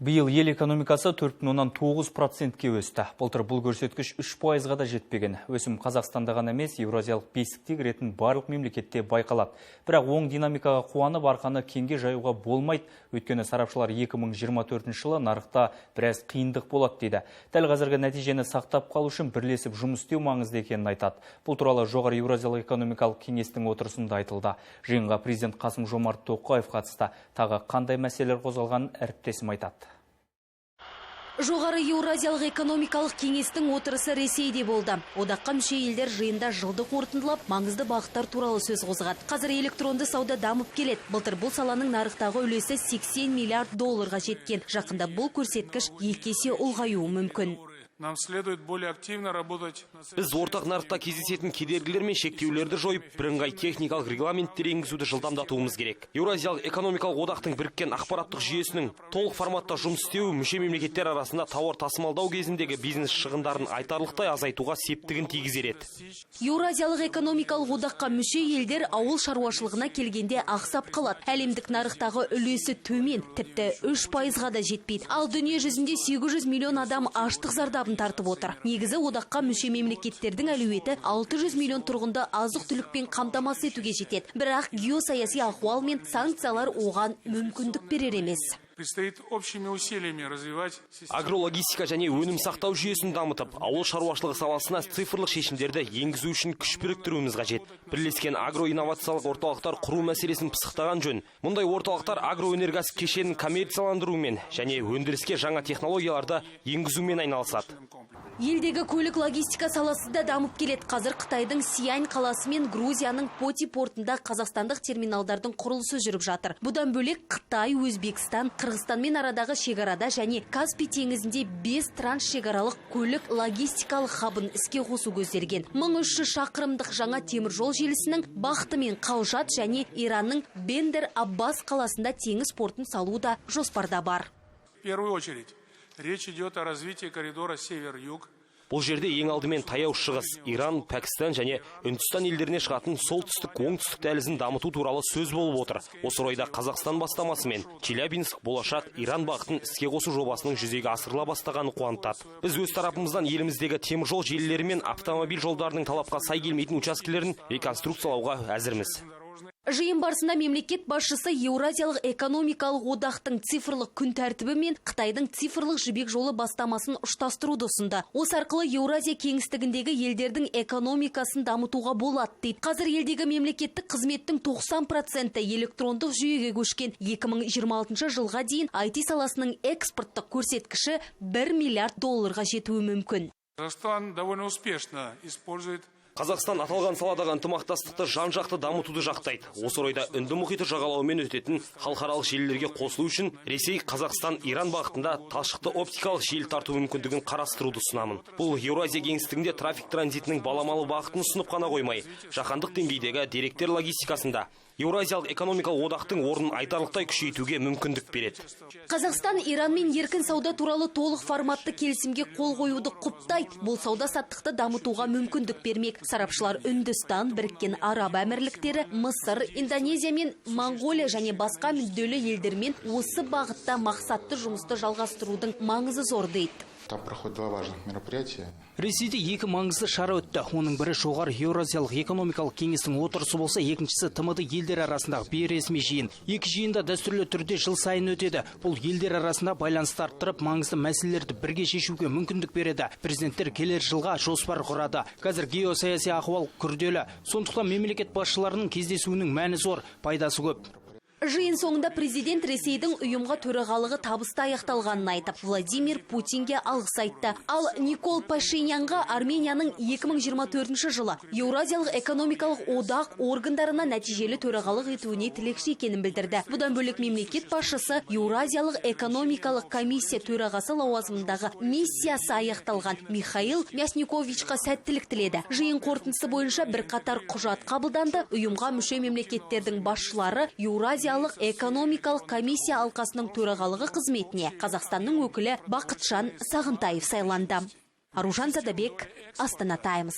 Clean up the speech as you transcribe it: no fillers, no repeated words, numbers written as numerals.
Биыл ел экономикасы 4,9%-ке өсті. Былтыр бұл көрсеткіш 3%-ға да жетпеген. Өсім Қазақстанда ғана емес, Еуразиялық бестікте кіретін барлық мемлекетте байқалады. Бірақ оң динамикаға қуанып, арқаны кеңге жаюға болмайды. Өйткені сарапшылар 2024 жылы нарықта біраз қиындық болады дейді. Дәл қазіргі нәтижені сақтап қалу үшін бірлесіп жұмыс істеу маңызды екенін айтады. Бұл туралы жоғары Еуразиялық экономикалық кеңестің отырысында айтылды. Жиынға президент Қасым-Жомарт Тоқаев қатысты. Тағы қандай мәселелер қозғалғанын әріптесім айтады. Жоғары Еуразиялық экономикалық кеңестің отырысы Ресейде болды. Одаққа мүше елдер жиында жылды қорытындылап, маңызды бағыттар туралы сөз қозғады. Қазір электронды сауда дамып келеді. Былтыр бұл саланың нарықтағы үлесі 80 миллиард долларға жеткен. Жақында бұл көрсеткіш 2 есе ұлғаюы мүмкін. Нам следует более активно работать. Біз ортақ нарықта кездесетін кедергілер мен шектеулерді жойып, бірыңғай техникалық регламенттер енгізуді жылдамдатуымыз керек. Еуразиялық экономикалық одақтың біріккен ақпараттық жүйесінің толық форматта жұмыс істеуі мүше мемлекеттер арасында тауар тасымалдау кезіндегі бизнес шығындарын айтарлықтай азайтуға септігін тигізер еді. Еуразиялық экономикалық одаққа мүше елдер ауыл шаруашылығына келгенде ақсап қалады. Әлемдік нарықтағы үлесі төмен, тіпті 3%-ға да жетпейді. Ал дүние жүзінде 800 миллион адам аштық зардабын тартып отыр. Негізі одаққа мүше мемлекеттердің әлеуеті 600 миллион тұрғынды азық-түлікпен қамтамасыз етуге жетеді. Бірақ геосаяси ахуал мен санкциялар оған мүмкіндік берер емес. Предстоит общими усилиями развивать агрологистика және өнім сақтау жүйесін дамытып, ауыл шаруашылығы саласына цифрлық шешімдерді енгізу үшін күш біріктіруіміз қажет. Бірлескен агроинновациялық орталықтар құру мәселесін пысықтаған жөн. Мұндай орталықтар агроөнеркәсіп кешенін коммерцияландырумен және өндіріске жаңа технологияларды енгізумен айналысады. Елдегі көлік логистика саласы да дамып келеді. Қазір Қытайдың Сиань қаласы мен Грузияның Поти портында қазақстандық терминалдардың құрылысы жүріп жатыр. Бұдан бөлек Қытай, Өзбекстан, Қырғызстанмен арадағы шекарада және Каспий теңізінде 5 трансшекаралық көлік логистикалық хабын іске қосу көзделген. 1300 шақырымдық жаңа теміржол желісінің Бахты мен Қалжат және Иранның Бендер Аббас қаласында теңіз портын салу да жоспарда бар. В первую очередь речь идет о развитии коридора север-юг. Бұл жерде ең алдымен таяу шығыс, Иран, Пәкістан және Үндістан елдеріне шығатын солтүстік-оңтүстік дәлізін дамыту туралы сөз болып отыр. Осы орайда Қазақстан бастамасымен Челябинск болашақ Иран бағытын іске қосу жобасының жүзеге асырыла бастағаны қуантады. Біз өз тарапымыздан еліміздегі теміржол желілері мен автомобиль жолдарының талапқа сай келмейтін учаскелерін реконструкциялауға әзірміз. Жиын барысында мемлекет басшысы Еуразиялық экономикалық одақтың цифрлық күн тәртібі мен Қытайдың цифрлық жібек жолы бастамасын ұштастыруды ұсынды. Осы арқылы Еуразия кеңістігіндегі елдердің экономикасын дамытуға болады дейді. Қазір елдегі мемлекеттік қызметтің 90% электрондық жүйеге көшкен. 2026 жылға дейін IT саласының экспорттық көрсеткіші 1 миллиард долларға жетуі мүмкін. Казахстан довольно успешно использует Қазақстан аталған саладағы ынтымақтастықты жан-жақты дамытуды жақтайды. Осы орайда Үнді мұхиты жағалауымен өтетін халықаралық желілерге қосылу үшін Ресей, Қазақстан, Иран бағытында талшықты оптикалық желі тарту мүмкіндігін қарастыруды ұсынамын. Бұл Еуразия кеңістігінде трафик транзитінің баламалы бағытын ұсынып қана қоймай, жаһандық деңгейдегі деректер логистикасында Еуразиялық экономикалық одақтың орнын айтарлықтай күшейтуге мүмкіндік береді. Қазақстан Иранмен еркін сауда туралы толық форматты келісімге қол қоюды құптайды. Бұл сауда-саттықты дамытуға мүмкіндік бермек. Сарапшылар Үндістан, Біріккен Араб Әмірліктері, Мысыр, Индонезия мен Монғолия және басқа мүдделі елдермен осы бағытта мақсатты жұмысты жалғастырудың маңызы зор дейді. Там проходят 2 важных мероприятия. Ресейде 2 маңызды шара өтті. Оның бірі жоғары Еуразиялық экономикалық кеңестің отырысы болса, екіншісі ТМД елдер арасындағы бейресми жиын. Екі жиында дәстүрлі түрде жыл сайын өтеді. Бұл елдер арасында байланысты арттырып, маңызды мәселелерді бірге шешуге мүмкіндік береді. Президенттер келер жылға жоспар құрады. Қазір геосаяси ахуал күрделі. Сондықтан мемлекет басшыларының кездесуінің мәні зор, пайдасы көп. Жиын соңында президент Ресейдің ұйымға төрағалығы табысты аяқталғанын айтып, Владимир Путинге алғыс айтты. Ал Никол Пашинянға Арменияның 2024 жылы Еуразиялық экономикалық одақ органдарына нәтижелі төрағалық етуіне тілекші екенін білдірді. Бұдан бөлек мемлекет басшысы Еуразиялық экономикалық комиссия төрағасы лауазымындағы миссиясы аяқталған Михаил Мясниковичқа сәттілік тіледі. Жиын қорытындысы бойынша бірқатар құжат қабылданды. Ұйымға мүше мемлекеттердің басшылары Еуразия экономикалық комиссия алқасының төрағалығы қызметіне Қазақстанның өкілі Бақытжан Сағынтаев сайланды. Аружан Задабек, Астана Таймс.